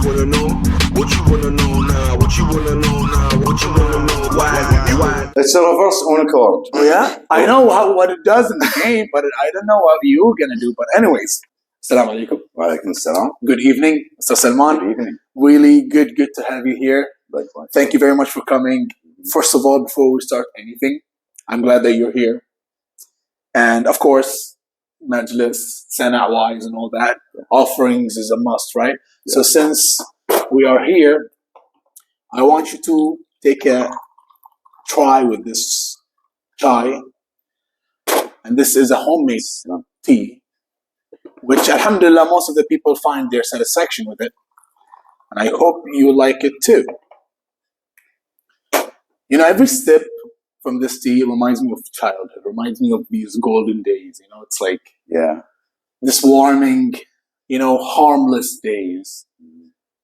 wanna know? What you wanna know now? What you wanna know now? What you wanna know? Why? It's a reverse unicorn. Oh yeah? I know what it does in the game, but I don't know what you're gonna do. But anyways, Assalamu alaikum. Wa alaikum salam. Good evening, Mr. Salman. Good evening. Really good to have you here. Likewise. Thank you very much for coming. First of all, before we start anything, I'm glad that you're here. And of course, Majlis, Sana-wise and all that, offerings is a must, right? Yeah. So since we are here, I want you to take a try with this chai. And this is a homemade tea, which alhamdulillah, most of the people find their satisfaction with it. And I hope you like it too. You know, every step from this tea reminds me of childhood, reminds me of these golden days. You know, it's like, this warming, you know, harmless days.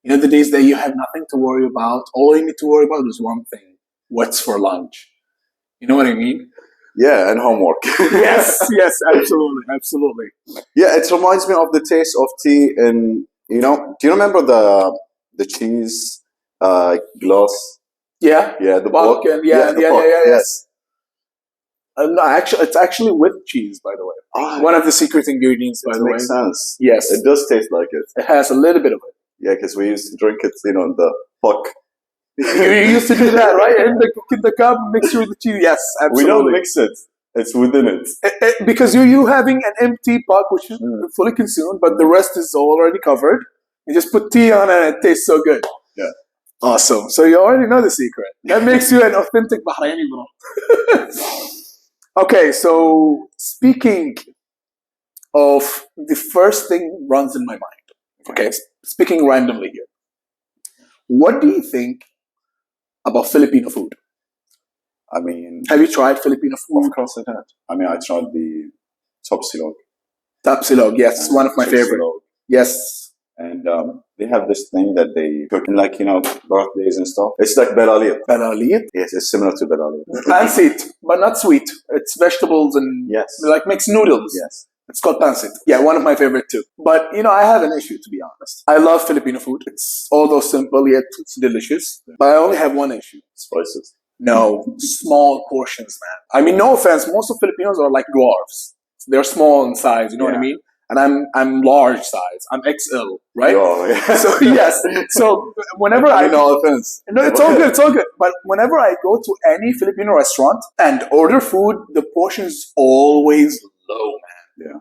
You know, the days that you have nothing to worry about. All you need to worry about is one thing: what's for lunch. You know what I mean? Yeah, and homework. Yes, absolutely. Yeah, it reminds me of the taste of tea in, you know, do you remember the cheese gloss? Yeah, the book. Yes. No, actually, it's actually with cheese, by the way. One of the secret ingredients, by the way. Makes sense. Yes, it does taste like it. It has a little bit of it. Yeah, because we used to drink it, you know, in the puck. You used to do that, right? In the cup, mix it with the cheese. Yes, absolutely. We don't mix it. It's within it. Because you having an empty pot, which is fully consumed, but the rest is already covered. You just put tea on it and it tastes so good. Yeah. Awesome. So you already know the secret. That makes you an authentic Bahraini, bro. Okay, so speaking of the first thing runs in my mind. Okay, speaking randomly here. What do you think about Filipino food? I mean, have you tried Filipino food? Of course I had. I mean, I tried the tapsilog. Tapsilog, yes, one of my favorite. Yes. And they have this thing that they cook in, like, you know, birthdays and stuff. It's like belalit. Belalit? Yes, it's similar to belalit. Pancit, but not sweet. It's vegetables and like mixed noodles. Yes. It's called pancit. Yeah, one of my favorite too. But, you know, I have an issue, to be honest. I love Filipino food. It's although simple, yet it's delicious. But I only have one issue. Spices. No, small portions, man. I mean, no offense. Most of Filipinos are like dwarves. They're small in size, you know what I mean? And I'm large size. I'm XL, right? Oh, yeah. So yes. So whenever no offense. No, it's all good. It's all good. But whenever I go to any Filipino restaurant and order food, the portion's always low, man. Yeah.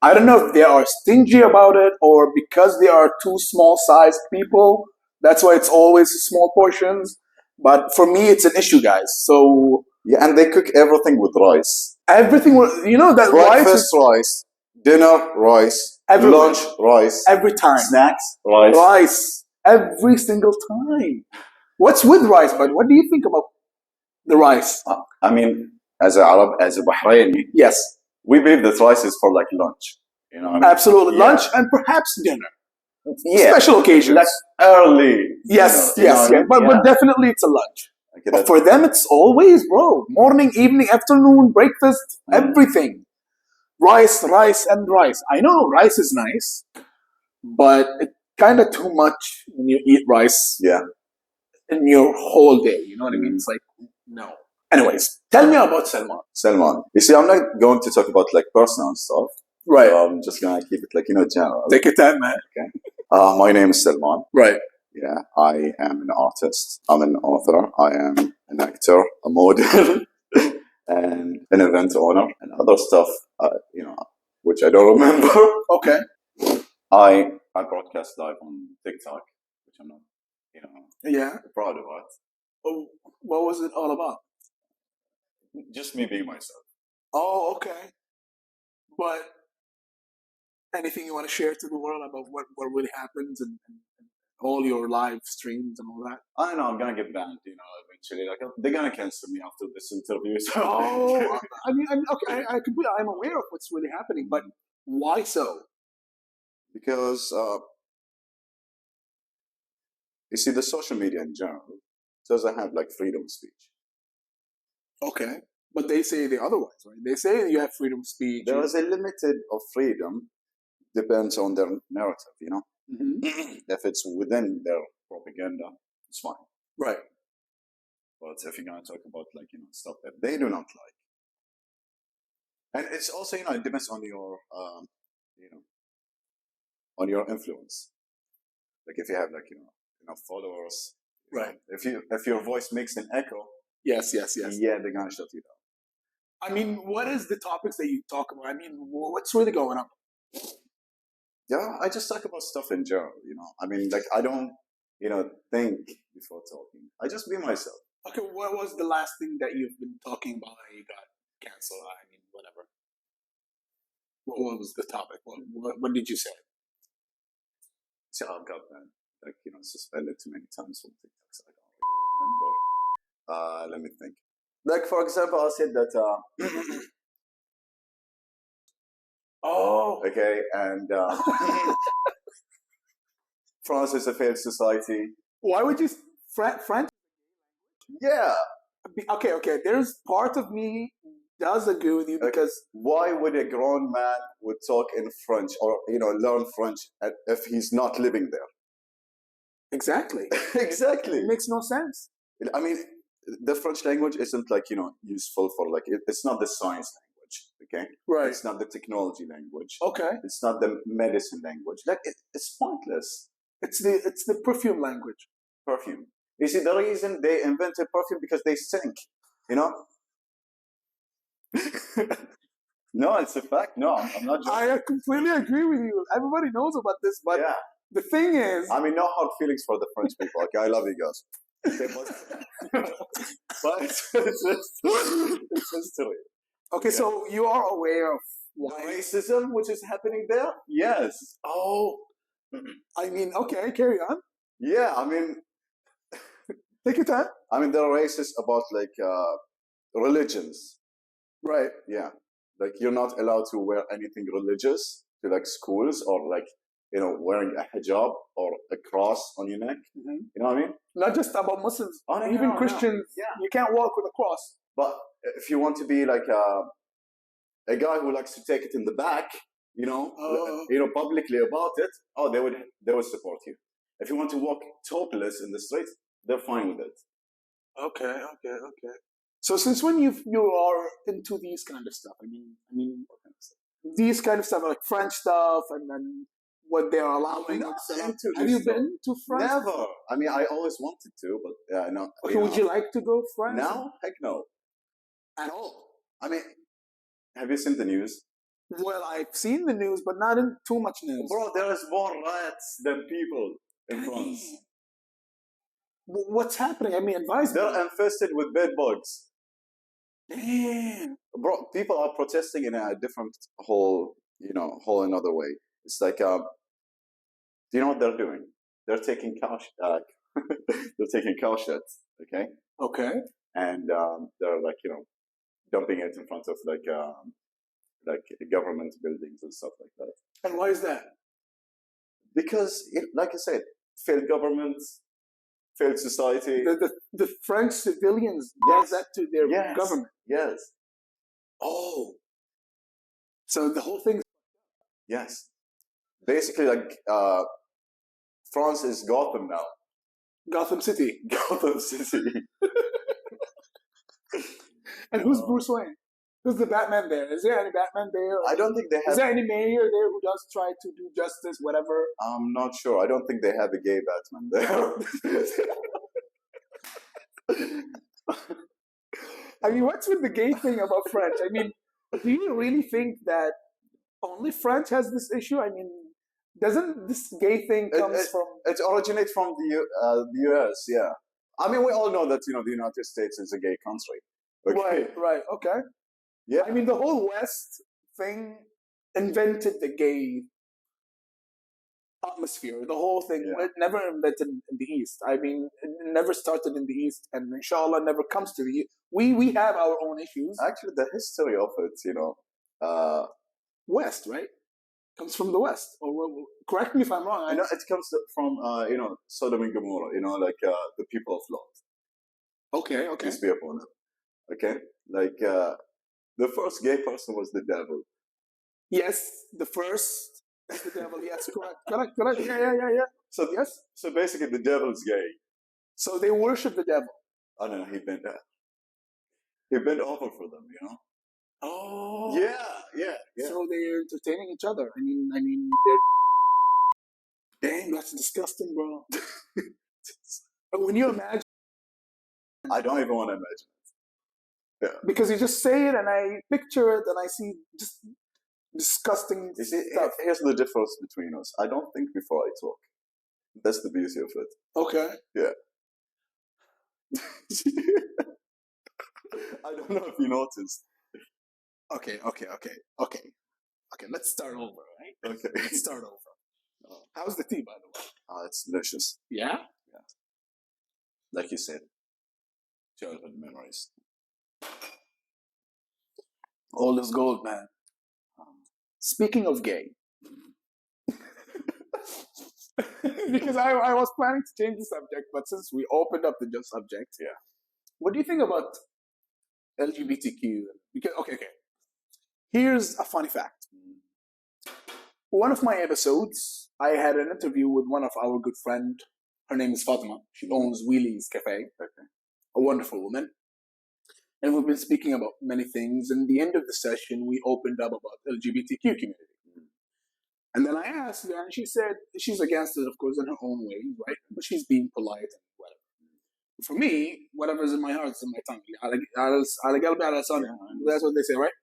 I don't know if they are stingy about it or because they are too small-sized people. That's why it's always small portions. But for me, it's an issue, guys. So yeah, and they cook everything with rice. Everything, you know that breakfast rice. Dinner, rice. Lunch, rice. Every time. Snacks, rice. Rice. Every single time. What's with rice, bud? What do you think about the rice? I mean, as a Arab, as a Bahraini, yes, we believe that rice is for like lunch. You know what I mean? Absolutely. Yeah. Lunch and perhaps dinner. Yeah. Special occasions. Like early. Yes, But definitely it's a lunch. Okay, but for them, it's always, bro. Morning, evening, afternoon, breakfast, everything. Rice, and rice. I know rice is nice, but it's kind of too much when you eat rice in your whole day. You know what I mean? It's like, no. Anyways, tell me about Salman. Salman. You see, I'm not going to talk about like personal stuff. Right. So I'm just going to keep it like, you know, general. Take your time, man. Okay. My name is Salman. Right. Yeah, I am an artist. I'm an author. I am an actor, a model. And an event owner and other stuff, you know, which I don't remember. Okay. I broadcast live on TikTok, which I'm not, you know, proud of it. Oh, what was it all about? Just me being myself. Oh, okay. But anything you want to share to the world about what really happens and all your live streams and all that? I know I'm gonna get banned, you know, eventually. Like they're gonna cancel me after this interview. So. Oh, I mean, okay, I'm aware of what's really happening, but why so? Because you see, the social media in general doesn't have like freedom of speech. Okay, but they say the otherwise, right? They say you have freedom of speech. There is a limited of freedom, depends on their narrative, you know. If it's within their propaganda, it's fine. Right. But if you're gonna talk about stuff that they do not like, and it's also it depends on your on your influence. Like if you have enough followers, Right. If your voice makes an echo, Yes. yeah, they're gonna shut you down. I mean, what is the topics that you talk about? I mean, what's really going on? Yeah, I just talk about stuff in general. I mean, like I don't think before talking. I just be myself. Okay, what was the last thing that you've been talking about and you got canceled? I mean, whatever. What was the topic? What did you say? So I've got suspended too many times from TikTok, so I don't really remember. Let me think. Like for example, I said that. Oh, Okay, and France is a failed society. why would you French? Yeah. Okay. There's part of me does agree with you because Why would a grown man would talk in French or learn French if he's not living there? exactly Exactly. it makes no sense. I mean, the French language isn't useful for it's not the science language, okay? Right. It's not the technology language. Okay. It's not the medicine language. It's pointless. It's the perfume language. Perfume. You see, the reason they invented perfume because they stink. No, it's a fact. No, I'm not joking. I completely agree with you. Everybody knows about this, but Yeah. the thing is, I mean, no hard feelings for the French people. Okay, I love you guys. Okay, but it's history. okay, so you are aware of The why racism which is happening there? Yes. Oh, I mean, okay, carry on. Yeah, I mean, Take your time. they're racist about religions. Right. Yeah, you're not allowed to wear anything religious to schools or wearing a hijab or a cross on your neck. Mm-hmm. You know what I mean? Not just about Muslims, Oh, no, even no, Christians. no. Yeah. You can't walk with a cross. But if you want to be a guy who likes to take it in the back, publicly about it, they would support you. If you want to walk topless in the street, they're fine with it. Okay. So since when you are into these kind of stuff? I mean, these kind of stuff like French stuff and then what they're allowing. Not into Have this you stuff. been to France? Never. I mean, I always wanted to, but yeah, no. Okay, would you like to go to France? Now? Heck no. At all? I mean, have you seen the news? Well, I've seen the news, but not in too much news. Bro, there is more rats than people in France. What's happening? I mean, advise me. They're infested with bed bugs. Damn. Bro, people are protesting in a different whole another way. It's do you know what they're doing? They're taking cow shit, okay? Okay. And they're dumping it in front of government buildings and stuff like that. And why is that? Because, like I said, failed governments, failed society. The French civilians does that to their government. Yes. Oh. So the whole thing. Yes. Basically, France is Gotham now. Gotham City. Gotham City. And who's Bruce Wayne? Who's the Batman there? Is there any Batman there? I don't think they have. Is there any mayor there who does try to do justice, whatever? I'm not sure. I don't think they have a gay Batman there. I mean, what's with the gay thing about French? I mean, do you really think that only French has this issue? I mean, doesn't this gay thing comes from... It originates from the US, yeah. I mean, we all know that, the United States is a gay country. Okay? Right, okay. Yeah. I mean, the whole West thing invented the gay atmosphere. The whole thing. It never invented in the East. I mean, it never started in the East, and inshallah never comes to the East. We have our own issues. Actually, the history of it, West, right? Comes from the West. Or correct me if I'm wrong. It comes from Sodom and Gomorrah. The people of Lot. Okay. Peace be upon them. Okay, the first gay person was the devil. Yes, the first It's the devil. Yes, correct. Yeah. So Yes. So basically, the devil's gay. So they worship the devil. I don't know. He bent over for them. You know. Oh. Yeah. So they're entertaining each other. I mean, they're. Dang, that's disgusting, bro. But when you imagine, I don't even want to imagine it. Yeah. because you just say it and I picture it and I see just disgusting You see, stuff. here's the difference between us. I don't think before I talk. That's the beauty of it. Okay. Yeah. I don't know if you noticed. Okay. Let's start over, right? Okay. Let's start over. How's the tea, by the way? It's delicious. Yeah? Like you said, childhood memories. All is gold, man. Speaking of gay, because I was planning to change the subject, but since we opened up the subject, Yeah. What do you think about LGBTQ? Because okay. Here's a funny fact. One of my episodes, I had an interview with one of our good friend. Her name is Fatima. She owns Wheelie's Cafe. Okay. A wonderful woman. And we've been speaking about many things. And the end of the session, we opened up about LGBTQ community. And then I asked her, and she said she's against it, of course, in her own way, right? But she's being polite and whatever. For me, whatever's in my heart is in my tongue. That's what they say, right?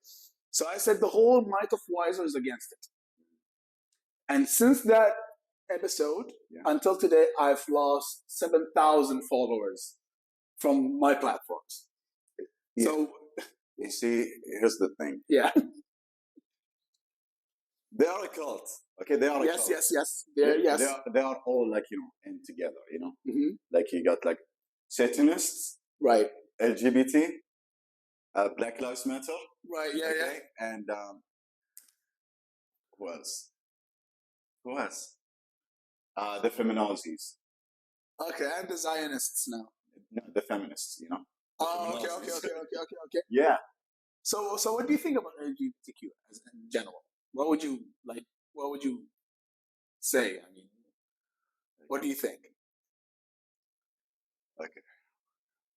So I said the whole might of Wiser is against it. And since that episode until today, I've lost 7,000 followers from my platforms. Yeah. So, you see, here's the thing. Yeah. They are a cult. Okay, they are a cult. Yes. They are all like, in together, Mm-hmm. Like you got like Satanists, Right. LGBT, Black Lives Matter. Right, yeah. And who else? The feminazis. Okay, and the Zionists now. No, the feminists, Oh, okay. Yeah. So what do you think about LGBTQ in general? What would you say? I mean, what do you think? Okay.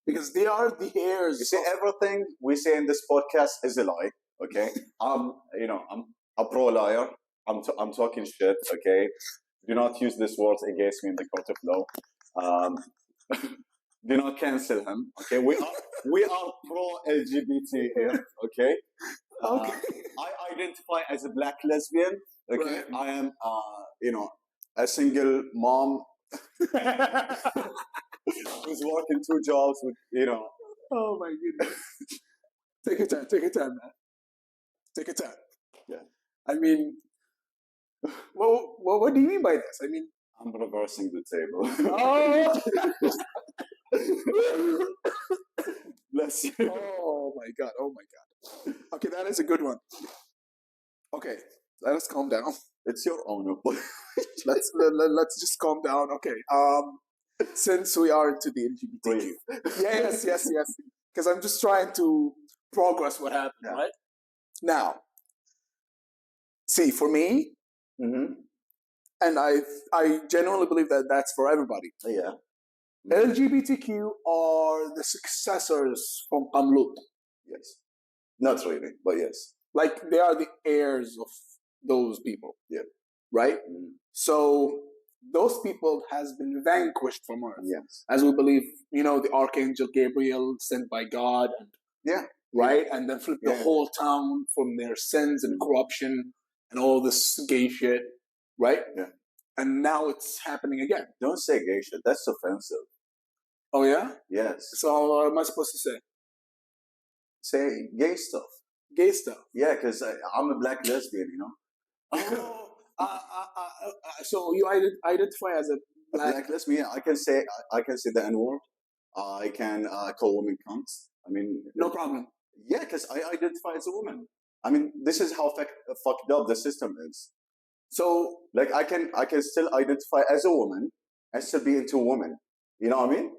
Because they are the heirs. You see, everything we say in this podcast is a lie. Okay. I'm a pro liar. I'm talking shit. Okay. Do not use these words against me in the court of law. Do not cancel him. Okay. We are pro LGBT here. Okay. Okay. I identify as a black lesbian. Okay. Right. I am a single mom who's working 2 jobs with Oh my goodness. Take your time, man. Take your time. Yeah. I mean, what do you mean by this? I mean, I'm reversing the table. oh. Bless you. Oh my god. Okay, that is a good one. Okay, let us calm down. It's your own. Let's just calm down. Okay. Since we are into the LGBTQ. Yes. Because I'm just trying to progress what happened, right? Now, see, for me, Mm-hmm. and I genuinely believe that that's for everybody. Yeah. LGBTQ are the successors from Qamlut. Yes. Not really, but yes. Like, they are the heirs of those people. Yeah. Right? Mm. So, those people has been vanquished from earth. Yes. As we believe, the Archangel Gabriel sent by God. And, Yeah. right? And then flipped the whole town from their sins and corruption and all this gay shit. Right? Yeah. And now it's happening again. Don't say gay shit. That's offensive. Oh, yeah? Yes. So, what am I supposed to say? Say gay stuff. Gay stuff. Yeah, because I'm a black lesbian, Oh, so you identify as a black lesbian. Yeah, I can say the N-word. I can call women cunts. I mean, no problem. Yeah, because I identify as a woman. I mean, this is how fucked up the system is. So, like, I can still identify as a woman and still be into a woman. You know what I mean?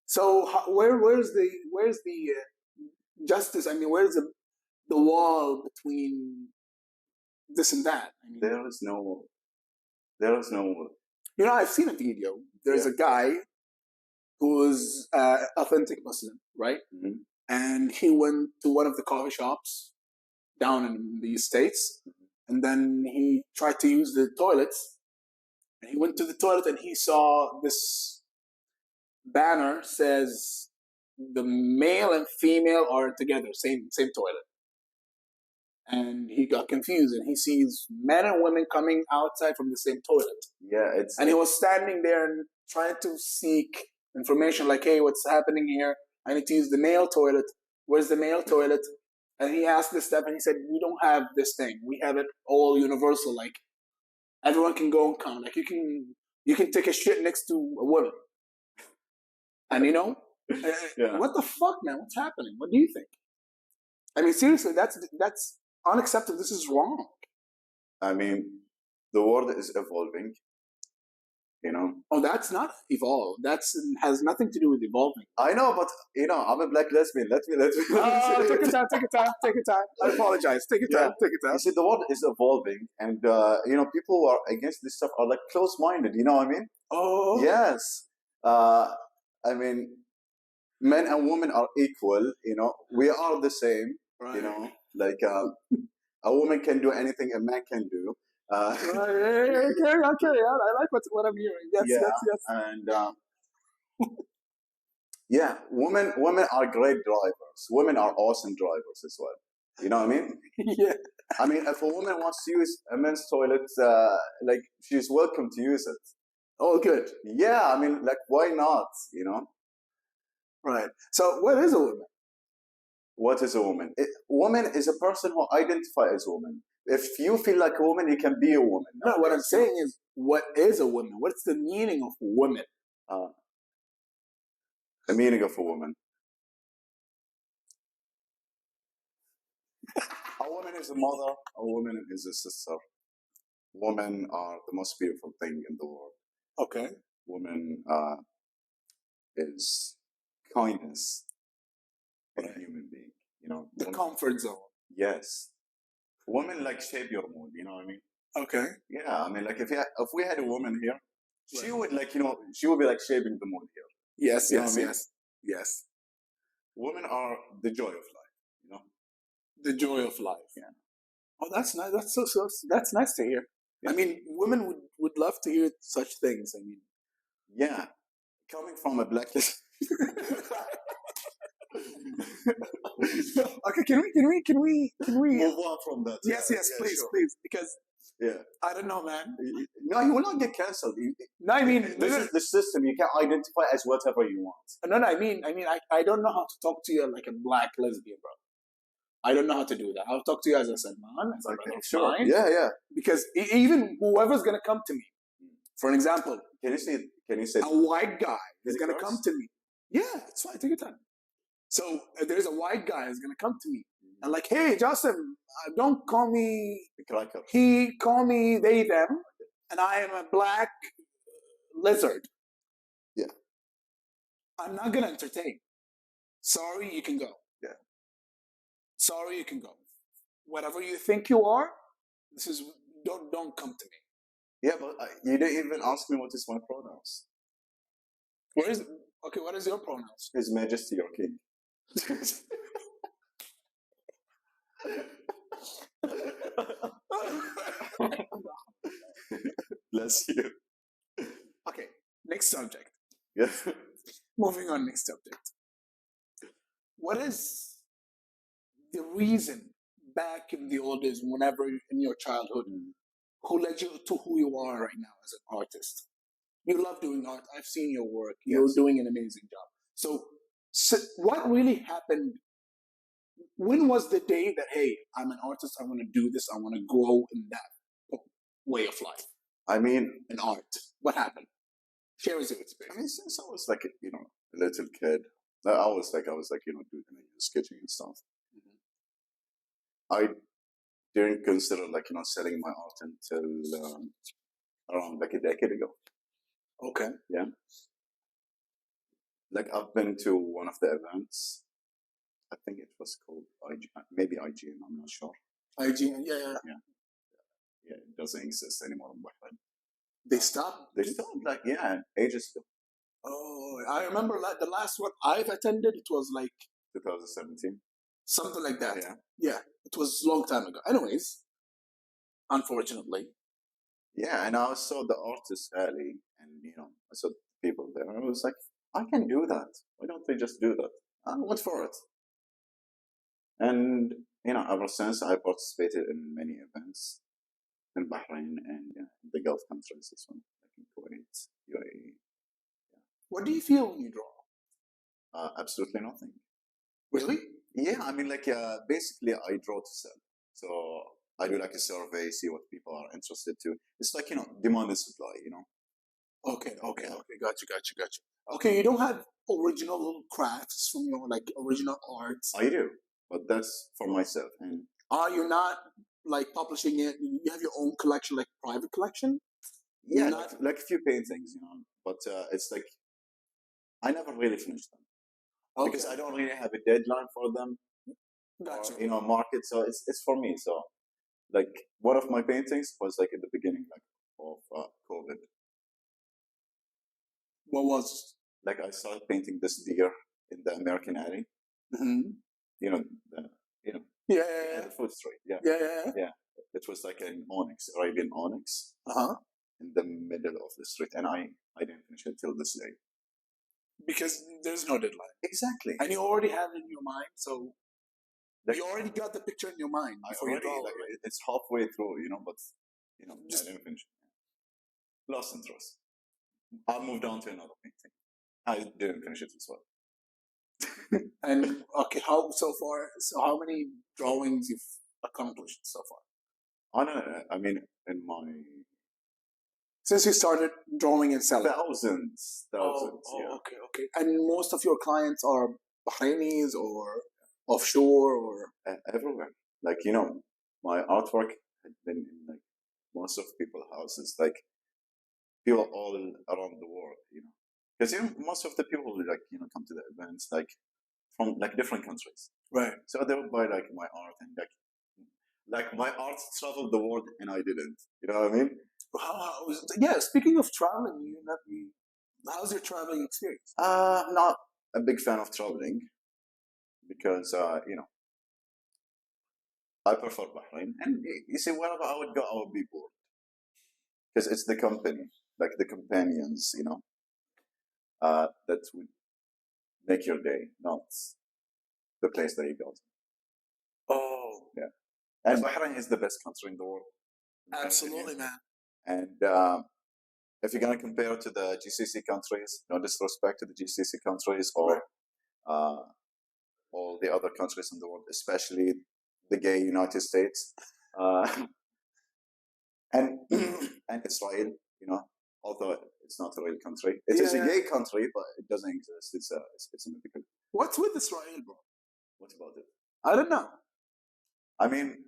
So, where's the justice? I mean, where's the wall between this and that. I mean, there is no. you know, I've seen a video. There's a guy who's authentic Muslim, right? Mhm. And he went to one of the coffee shops down in the States, and then he tried to use the toilets. And he went to the toilet and he saw this banner says the male and female are together, same toilet. And he got confused and he sees men and women coming outside from the same toilet. Yeah, And he was standing there and trying to seek information like, hey, what's happening here? I need to use the male toilet. Where's the male toilet? And he asked this stuff and he said, we don't have this thing. We have it all universal. Like everyone can go and come. Like you can take a shit next to a woman. And you know, what the fuck, man? What's happening? What do you think? I mean, seriously, that's unacceptable. This is wrong. I mean, the world is evolving. You know. Oh, that's not evolve. Has nothing to do with evolving. I know, but you know, I'm a black lesbian. Let me. Take your time. I apologize. Take your time. You see, the world is evolving, and you know, people who are against this stuff are like close-minded. You know what I mean? Oh. Yes. I mean, men and women are equal. You know, we are the same. Right. You know, like a woman can do anything a man can do. Carry on. I like what I'm hearing. Yes. And yeah, women are great drivers. Women are awesome drivers as well. You know what I mean? Yeah. I mean, if a woman wants to use a men's toilet, like she's welcome to use it. Oh, good. Yeah, I mean, like why not? You know? Right. So, what is a woman? What is a woman? Woman is a person who identifies as a woman. If you feel like a woman, you can be a woman. No, what I'm saying is, what is a woman? What's the meaning of woman? The meaning of a woman. A woman is a mother. A woman is a sister. Women are the most beautiful thing in the world. Okay. Woman is kindness in a human being. You know, the comfort zone. Yes. Women like shape your mood. You know what I mean? Okay. Yeah, I mean, like if we had a woman here, she would like she would be like shaping the mood here. Yes. You know what I mean? Yes. Women are the joy of life. You know, the joy of life. Yeah. Oh, that's nice. That's nice to hear. Yeah. I mean, women would love to hear such things. I mean, yeah, coming from a black. Okay, can we move on from that? Yes, please, sure. please, because I don't know, man. No, you will not get cancelled. No, I mean, this is the system. You can identify as whatever you want. No, I mean, I don't know how to talk to you like a black lesbian, bro. I don't know how to do that. I'll talk to you as a SALMAN. Okay, sure. Fine. Yeah. Because even whoever's gonna come to me, for an example, can you say a white guy is gonna come to me? Yeah, it's fine. Take your time. So there's a white guy who's gonna come to me and like, hey, Joseph, don't call me he, call me they, them, and I am a black lizard. Yeah. I'm not gonna entertain. Sorry, you can go. Yeah. Sorry, you can go. Whatever you think you are, don't come to me. Yeah, but you didn't even ask me what is my pronouns. What is your pronouns? His Majesty or King. Bless you. Okay, next subject. Yeah. Moving on, next subject. What is the reason back in the old days, whenever in your childhood, who led you to who you are right now as an artist? You love doing art. I've seen your work. You're doing an amazing job. So what really happened? When was the day that, hey, I'm an artist, I want to do this, I want to grow in that way of life? I mean, in art. What happened? Share us your experience. I mean, since I was like, a little kid, I was like, doing sketching and stuff. I didn't consider selling my art until around like a decade ago. Okay. Yeah. Like I've been to one of the events. I think it was called maybe IGN. I'm not sure. IGN, yeah. Yeah, it doesn't exist anymore in Bahrain. They stopped. They stopped ages ago. Oh, I remember the last one I've attended. It was like 2017. something like that. Yeah. It was a long time ago. Anyways, unfortunately. Yeah, and I saw the artist early, and I saw people there, and I was like, I can do that. Why don't they just do that? I went for it. And ever since I participated in many events in Bahrain and the Gulf countries as well, like in Kuwait, UAE. What do you feel when you draw? Absolutely nothing. Really? Yeah, I mean, basically, I draw to sell. So I do like a survey, see what people are interested to. It's like demand and supply. Okay. Got you. Okay, you don't have original crafts from your original arts. I do, but that's for myself. And are you not publishing it? You have your own collection, like private collection? Yeah, like a few paintings, but it's like I never really finished them because I don't really have a deadline for them. Gotcha. Or, market. So it's for me. So like one of my paintings was like at the beginning of COVID. What was? Like I started painting this deer in the American alley. Mm-hmm. The food street. Yeah. It was like an onyx, Arabian onyx. In the middle of the street, and I didn't finish it till this day because there's no deadline. Exactly, and you already have it in your mind, so you already got the picture in your mind. It's halfway through, but I didn't finish it. Lost interest. I moved on to another painting. I didn't finish it as well. And okay, how many drawings you've accomplished so far? I mean, in my since you started drawing and selling, thousands. Okay. And most of your clients are Bahrainis or offshore or everywhere. My artwork had been in most of people's houses, people all around the world. Because most of the people come to the events from different countries, right? So they would buy my art and my art traveled the world and I didn't. You know what I mean? Yeah. Speaking of traveling, how's your traveling experience? I'm not a big fan of traveling because I prefer Bahrain, and you see, wherever I would go, I would be bored because it's the company, the companions, that would make your day, not the place that you go to. Oh, yeah. And Bahrain is the best country in the world. Absolutely, man. And if you're gonna compare to the GCC countries, no disrespect to the GCC countries or all the other countries in the world, especially the gay United States, and Israel, although it's not a real country, it is a gay country, but it doesn't exist. It's a mythical. What's with Israel, bro? What about it? I don't know. I mean,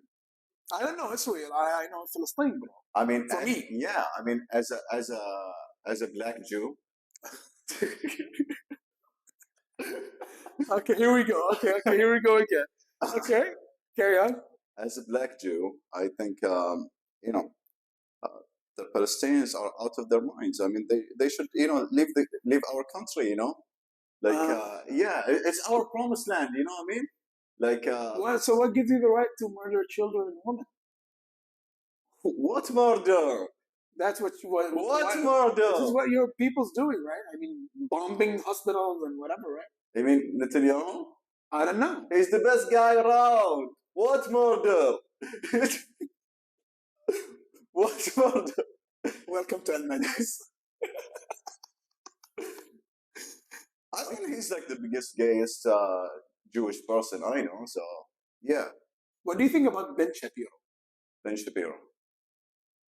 I don't know Israel. I know Palestine, bro. I mean, for me, yeah. I mean, as a black Jew. Okay, here we go. Okay, here we go again. Okay, carry on. As a black Jew, I think the Palestinians are out of their minds. I mean, they should leave our country. It's our promised land. You know what I mean? So what gives you the right to murder children and women? What murder? That's what murder? This is what your people's doing, right? I mean, bombing hospitals and whatever, right? You mean Netanyahu? I don't know. He's the best guy around. What murder? What murder? Welcome to Majlis. I mean, he's the biggest, gayest Jewish person I know. So yeah. What do you think about Ben Shapiro? Ben Shapiro.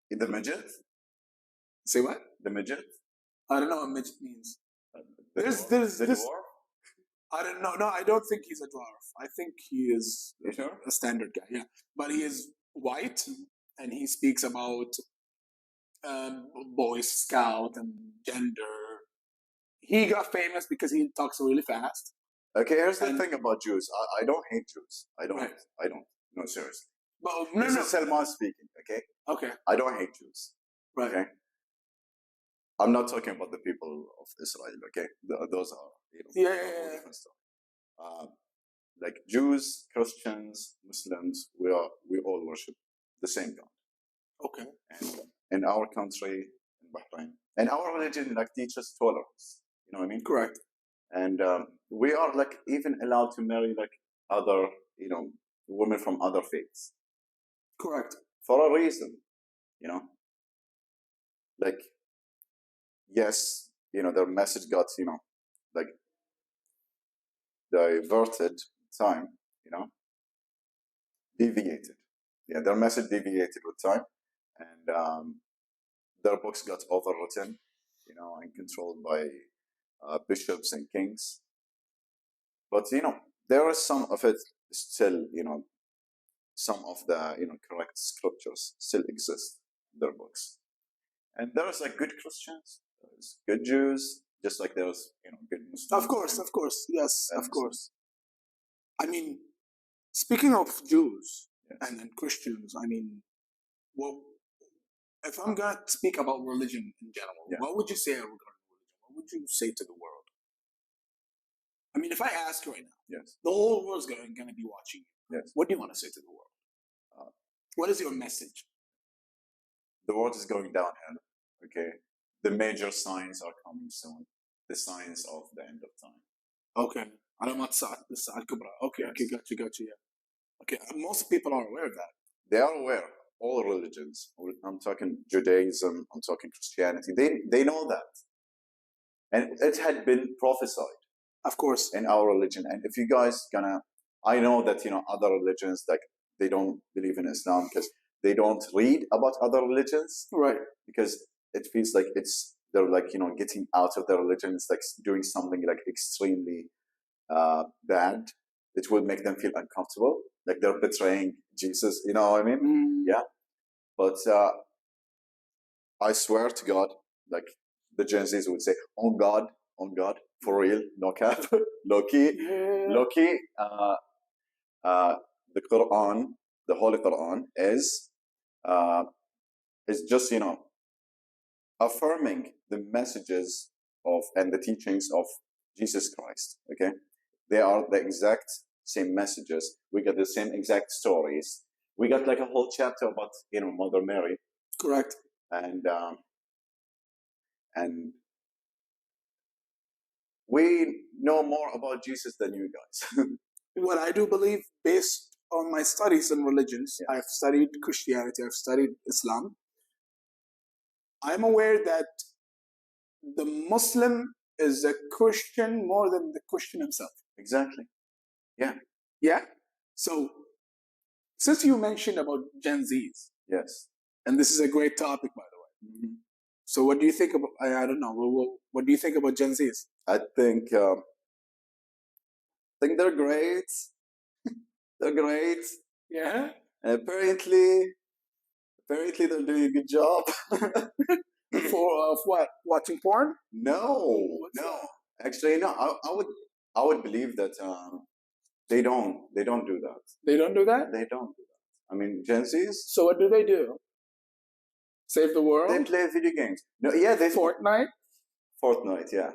The midget? Say what? The midget? I don't know what midget means. There's dwarf? I don't know. No, I don't think he's a dwarf. I think he is a standard guy. Yeah, but he is white, and he speaks about Boy Scout and gender. He got famous because he talks really fast. Okay, here's the thing about Jews. I don't hate Jews. I don't. No, seriously. But no, This no. is Salman speaking, okay? Okay. I don't hate Jews, Right. okay? I'm not talking about the people of Israel, okay? Those are, Yeah, a yeah, whole yeah. different story. Like Jews, Christians, Muslims, we all worship the same God. Okay. And in our country, in Bahrain, and our religion like teaches tolerance. You know what I mean? Correct. And we are like even allowed to marry like other, women from other faiths Correct. for a reason. Like yes, their message got like diverted time, deviated. Yeah, their message deviated with time, and their books got overwritten, and controlled by bishops and kings. But there is some of it still, some of the correct scriptures still exist in their books, and there is like good Christians, there's good Jews, just like there's good Muslims. Of course, yes, of course. I mean, speaking of Jews and Christians, I mean, well, if I'm gonna speak about religion in general, what would you say regarding religion? What would you say to the world? I mean, if I ask you right now, the whole world's gonna be watching you. Yes. What do you want to say to the world? What is your message? The world is going downhill. Okay, the major signs are coming soon. The signs of the end of time. Okay. Okay, got you. Yeah. Okay, most people are aware of that. They are aware. All religions. I'm talking Judaism. I'm talking Christianity. They know that, and it had been prophesied, of course, in our religion. And if you guys I know that other religions, like they don't believe in Islam because they don't read about other religions, right? Because it feels like they're like getting out of their religion. It's like doing something like extremely bad. It will make them feel uncomfortable, like they're betraying Jesus. You know what I mean? Yeah. But I swear to God, like the Gen Zs would say, on God, for real, no cap, low key. The Quran, the Holy Quran, is just affirming the messages of and the teachings of Jesus Christ. Okay, they are the exact same messages. We got the same exact stories. We got like a whole chapter about Mother Mary. Correct. And we know more about Jesus than you guys. What I do believe, based on my studies in religions, I've studied Christianity, I've studied Islam. I'm aware that the Muslim is a Christian more than the Christian himself. Exactly. Yeah. Yeah. So, since you mentioned about Gen Zs, yes, and this is a great topic, by the way. Mm-hmm. So, what do you think about? I don't know. What do you think about Gen Zs? I think they're great. They're great. Yeah. And apparently they're doing a good job. For what? Watching porn? No. Actually, no. I would believe that they don't do that. They don't do that? They don't do that. I mean, Gen Zs. So what do? Save the world? They play video games. No, yeah, they Fortnite, yeah.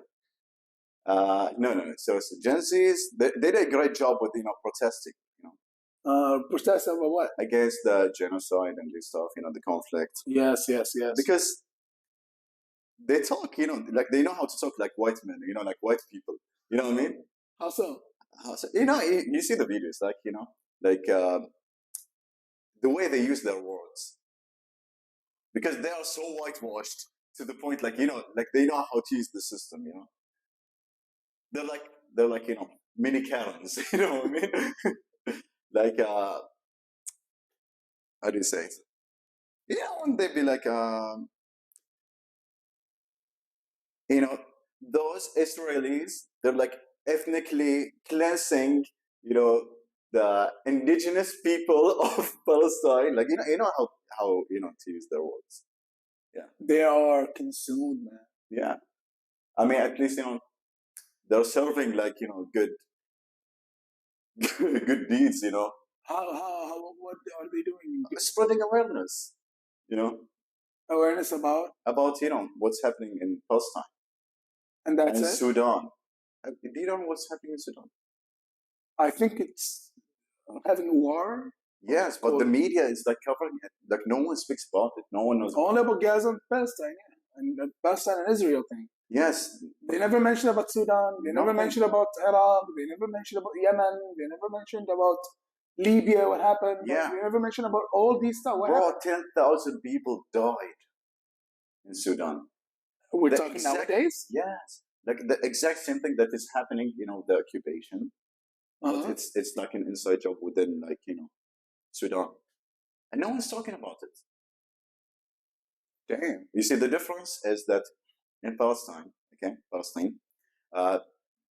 No. So Gen Zs, they did a great job with protesting. protest over what? Against the genocide and this stuff. The conflict. Yes. Because they talk, like they know how to talk like white men. Like white people. You know what I mean? How so? You see the videos, like like the way they use their words. Because they are so whitewashed to the point, like like they know how to use the system. They're like mini Karens. You know what I mean? Like how do you say it? And they'd be like those Israelis, they're like ethnically cleansing the indigenous people of Palestine. Like you know how to use their words. Yeah, they are consumed, man. Yeah, I mean, at least they're serving like good good deeds. What are they doing? Spreading awareness, you know, Awareness about, what's happening in Palestine and that's and it. Sudan. Do you know what's happening in Sudan? I think it's having war. Yes, but the media is like covering it. Like no one speaks about it. No one knows. Only about Gaza and Palestine, and the Palestine and Israel thing. Yes. They never mentioned about Sudan. They never mentioned about Iraq. They never mentioned about Yemen. They never mentioned about Libya, what happened. Yeah. They never mentioned about all these stuff. What happened? 10,000 people died in Sudan. We're talking nowadays? Yes. Like the exact same thing that is happening, the occupation. Uh-huh. But it's like an inside job within, Sudan. And no one's talking about it. Damn. You see, the difference is that in Palestine,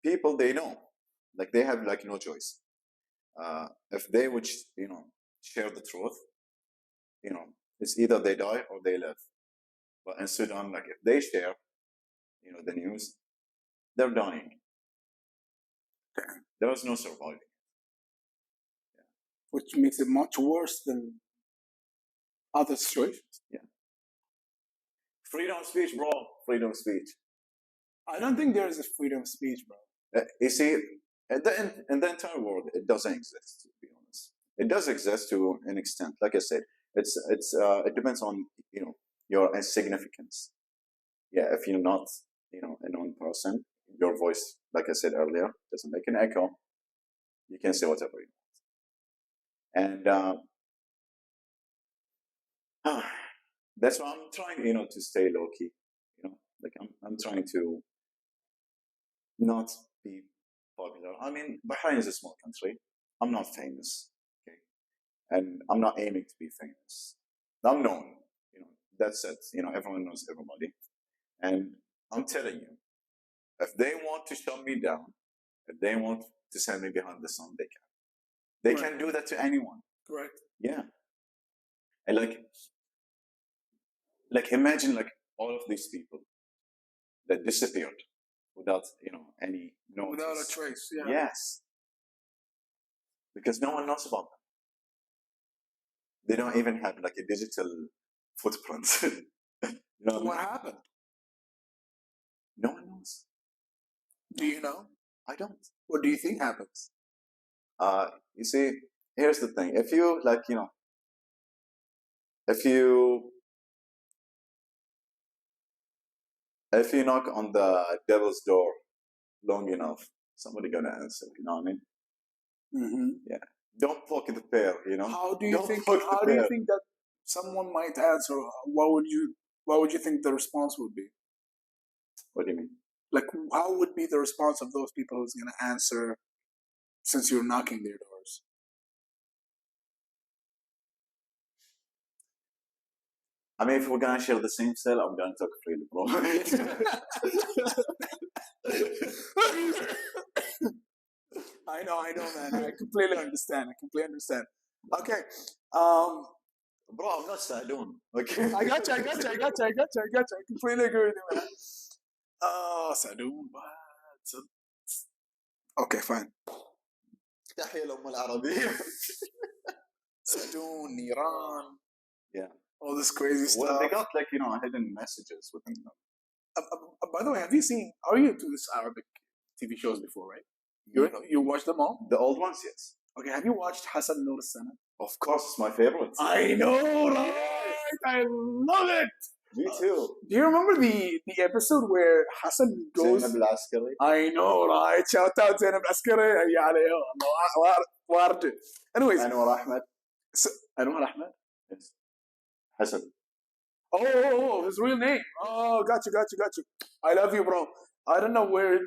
people, they know. Like, they have, no choice. If they would, share the truth, it's either they die or they live. But in Sudan, like, if they share, the news, they're dying. There is no surviving. Which makes it much worse than other situations. Yeah. Freedom of speech, bro. Freedom of speech. I don't think there is a freedom of speech, bro. You see, in the entire world, it doesn't exist, to be honest. It does exist to an extent. Like I said, it depends on, your significance. Yeah, if you're not, a known person, your voice, like I said earlier, doesn't make an echo. You can say whatever you want. And that's why I'm trying, to stay low key. Like I'm trying to not be popular. I mean, Bahrain is a small country. I'm not famous, okay, and I'm not aiming to be famous. I'm known. That's it. Everyone knows everybody, and I'm telling you, if they want to shut me down, if they want to send me behind the sun, they can. They can do that to anyone. Correct. Yeah. And like imagine all of these people that disappeared without, any notice. Without a trace, yeah. Yes. Because no one knows about them. They don't even have a digital footprint. What happened? No one knows. Do you know? I don't. What do you think happens? You see, here's the thing. If you if you knock on the devil's door long enough, somebody's gonna answer. You know what I mean? Mm-hmm. Yeah. Don't poke the bear. How do you think that someone might answer? What would you think the response would be? What do you mean? Like, how would be the response of those people who's gonna answer since you're knocking their doors? I mean, if we're gonna share the same cell, I'm gonna talk freely, bro. I know, man. I completely understand. Okay. Bro, I'm not Sadoon. Okay. I got you. I completely agree with you, man. Sadoon. Okay, fine. تحية الأمة العربية. Sadoon, Iran. Yeah. All this crazy stuff. Well, they got hidden messages within them. By the way, are you to this Arabic TV shows before, right? You watched them all? The old ones, yes. Okay, have you watched Hassan Noor Sana? Of course, it's my favorite. I know, right? I love it. Me too. Do you remember the episode where Hassan goes? Zainab al-Askari. I know, right? Shout out Zainab al-Askari. Anyways. Anwar Ahmed. Anwar Ahmed? Yes. Hassan. Oh, his real name. Oh, got you. I love you, bro. I don't know where,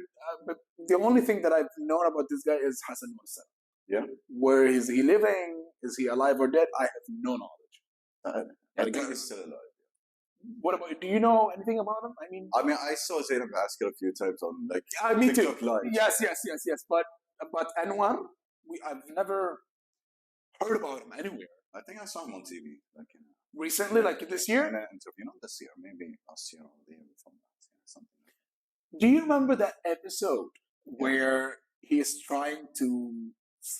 but the only thing that I've known about this guy is Hassan Musa. Yeah. Where is he living? Is he alive or dead? I have no knowledge. I think he's still alive. What about? Do you know anything about him? I mean, I saw Zainab al-Askari a few times on me too. TikTok Live. Yes. But Anwar, I've never heard about him anywhere. I think I saw him on TV, recently, this year. In an interview, not this year, maybe last year or the year before that, something like that. Do you remember that episode where he is trying to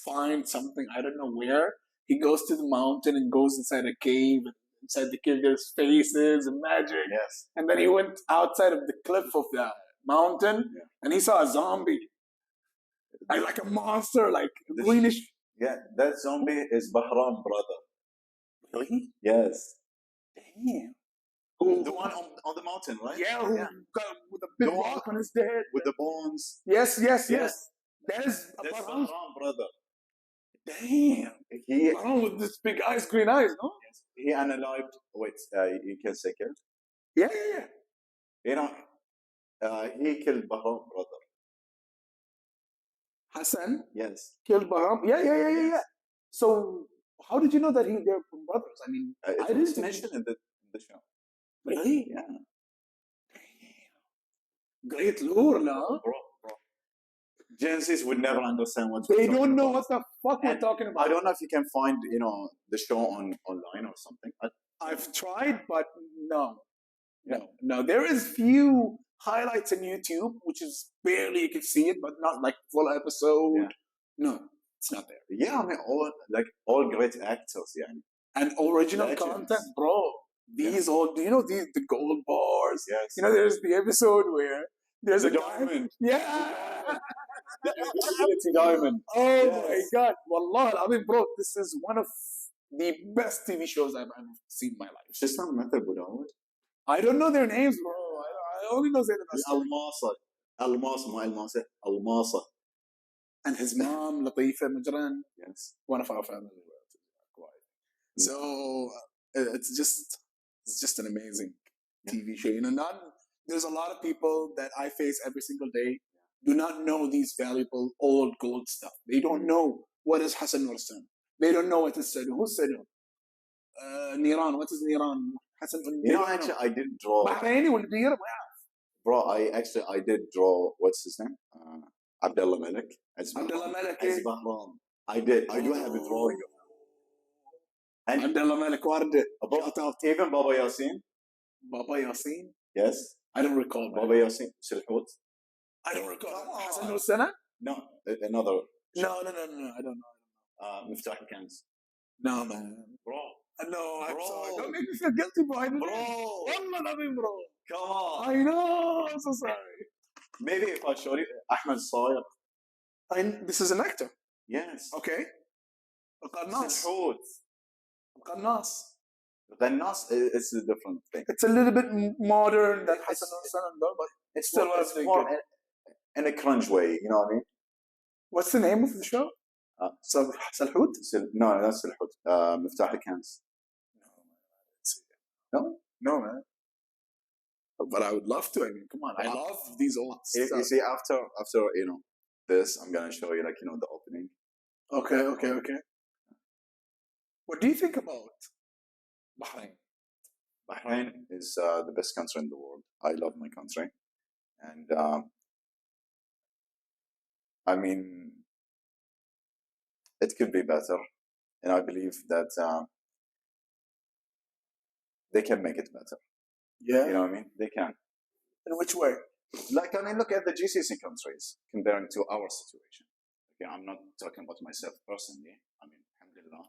find something, I don't know where. He goes to the mountain and goes inside a cave. And inside the cave, there's faces and magic. Yes. And then he went outside of the cliff of the mountain, and he saw a zombie. Like a monster, like greenish. Yeah, that zombie is Bahram, brother. Really? Yes. Damn. The one on the mountain, right? Yeah, who got with a big rock on his head. With the bones. Yes. Yes. That is That's Bahram. Bahram, brother. Damn. He Bahram with this big eyes, green eyes, no? he analyzed. Wait, you can say kill. Yeah. You know, he killed Bahram, brother. Hassan Yes. killed Bahram. Yeah. So how did you know that they're brothers? I mean, It I was didn't mentioned in the show. Really? Yeah. Great lore, no? Bro. Genz would never understand what They we're don't know about. what the fuck we're And talking about. I don't know if you can find, the show online or something. I've tried, but no. There is few highlights on YouTube, which is barely you can see it, but not like full episode. Yeah. No, it's not there. Yeah, I mean, all great actors, yeah. And original Legends. content, bro. These the gold bars. Yes. There's the episode where there's The a guy. diamond. Yeah. The invisibility diamond. Oh Yes. my god. Wallah, I mean, bro, this is one of the best TV shows I've ever seen in my life. شو اسمه مثل ابو داود؟ I don't know their names, bro. I only know Zayn al-Asr. الماصة And his mom, Latifa Majran, Yes. one of our family relatives. So it's just an amazing TV show. There's a lot of people that I face every single day do not know these valuable old gold stuff. They don't know what is Hassan Nursan. They don't know what is Sadu. Who's Sadu? Niran. What is Niran? Hassan. Actually, I did draw. Bahraini والبير ما يعرف. Bro, I did draw. What's his name? Abdullah Malik. Abdullah Malik. As Bahram. I did. I do have a drawing of him. And Abdullah Malik Warde. even Baba Yasin. Baba Yasin. Yes. I don't recall. Baba Yasin. Silhout. I don't recall. Hassan Nursan? No, another. No. I don't know. Miftah Genz. No, man. Bro. No, I'm Bro. sorry. Don't make me feel guilty, bro. Bro. Wallah nothing, bro. Come on. I know. I'm so sorry. Maybe if I show you Ahmed Sayed. This is an actor. Yes. Okay. القناص. Silhout. القناص. Ghannas is a different thing. It's a little bit modern than Hassan Nursan, but it's still what I'm more thinking. in a cringe way, you know what I mean? What's the name of the show? Salhout? No, that's Silhout. Miftah Genz. No? No, man. But I would love to. I mean, come on. I love these old stuff. You see, after this, I'm gonna show you the opening. Okay. What do you think about Bahrain? Bahrain is the best country in the world. I love my country, and I mean, it could be better, and I believe that they can make it better. Yeah. You know what I mean? They can. In which way? Look at the GCC countries comparing to our situation. Okay, I'm not talking about myself personally. I mean, alhamdulillah,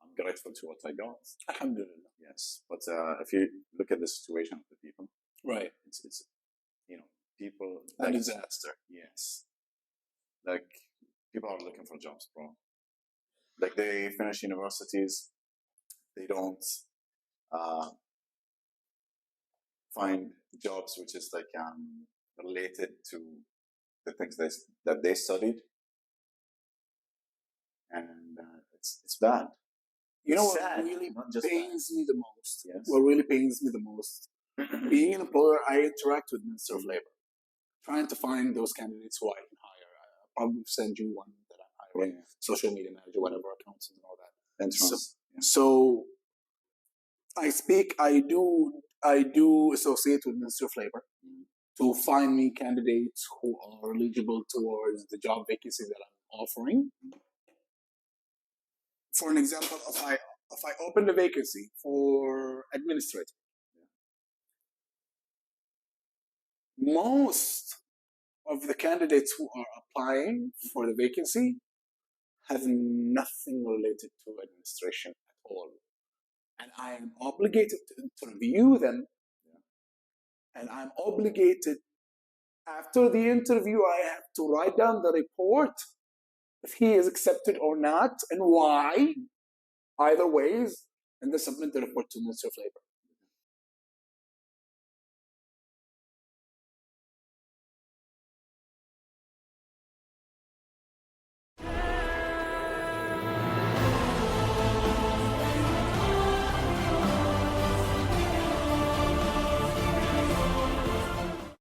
I'm grateful to what I got. Alhamdulillah. Yes, but if you look at the situation of the people, right, it's people a disaster. Yes, like people are looking for jobs, bro. Like they finish universities, they don't find jobs which is related to the things that they studied, and it's bad. You know sad, what really pains me the most? Yes. What really pains me the most? Being an employer, I interact with Minister of Labor, trying to find those candidates who I can hire. I'll probably send you one that I'm hiring, social media manager, whatever, accounts and all that. So I do associate with Minister of Labor to find me candidates who are eligible towards the job vacancy that I'm offering. For an example, if I open the vacancy for administrator, most of the candidates who are applying for the vacancy has nothing related to administration at all. And I am obligated to interview them. And I'm obligated, after the interview, I have to write down the report if he is accepted or not and why, either ways, and then submit the report to the Ministry of Labor.